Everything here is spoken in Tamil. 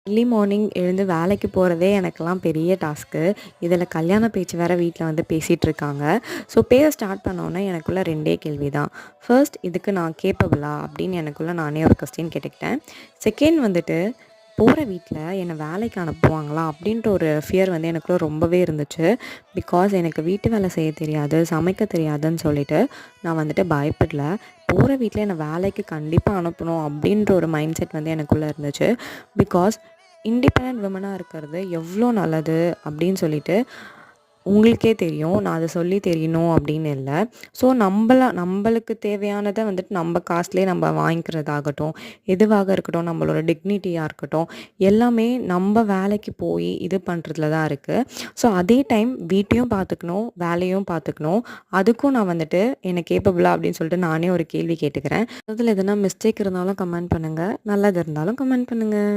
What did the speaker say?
ஏர்லி மார்னிங் எழுந்து வேலைக்கு போகிறதே எனக்கெல்லாம் பெரிய டாஸ்க்கு. இதில் கல்யாண பேச்சு வேறு வீட்டில் வந்து பேசிகிட்டு இருக்காங்க. ஸோ பேச ஸ்டார்ட் பண்ணோன்னே எனக்குள்ள 2டே கேள்வி தான். ஃபர்ஸ்ட், இதுக்கு நான் கேப்பபிளா அப்படின்னு எனக்குள்ள நானே ஒரு கொஸ்டின் கேட்டுக்கிட்டேன். செகண்ட் வந்துட்டு, போகிற வீட்டில் என்னை வேலைக்கு அனுப்புவாங்களா அப்படின்ற ஒரு ஃபியர் வந்து எனக்குள்ள ரொம்பவே இருந்துச்சு. பிகாஸ் எனக்கு வீட்டு வேலை செய்ய தெரியாது, சமைக்க தெரியாதுன்னு சொல்லிட்டு நான் வந்துட்டு பயப்படல. போகிற வீட்டில் என்னை வேலைக்கு கண்டிப்பாக அனுப்பணும் அப்படின்ற ஒரு மைண்ட் செட் வந்து எனக்குள்ளே இருந்துச்சு. பிகாஸ் இண்டிபெண்டன்ட் விமனாக இருக்கிறது எவ்வளோ நல்லது அப்படின்னு சொல்லிட்டு உங்களுக்கே தெரியும். நான் அதை சொல்லி தெரியணும் அப்படின்னு இல்லை. ஸோ நம்மளுக்கு தேவையானதை வந்துட்டு நம்ம காசுலேயே நம்ம வாங்கிக்கிறதாகட்டும், எதுவாக இருக்கட்டும், நம்மளோட டிக்னிட்டியாக இருக்கட்டும், எல்லாமே நம்ம வேலைக்கு போய் இது பண்ணுறதுல தான் இருக்குது. ஸோ அதே டைம் வீட்டையும் பார்த்துக்கணும், வேலையும் பார்த்துக்கணும். அதுக்கும் நான் வந்துட்டு என்ன கேப்பபிளா அப்படின்னு சொல்லிட்டு நானே ஒரு கேள்வி கேட்டுக்கிறேன். அதில் எதனா மிஸ்டேக் இருந்தாலும் கமெண்ட் பண்ணுங்கள், நல்லது இருந்தாலும் கமெண்ட் பண்ணுங்கள்.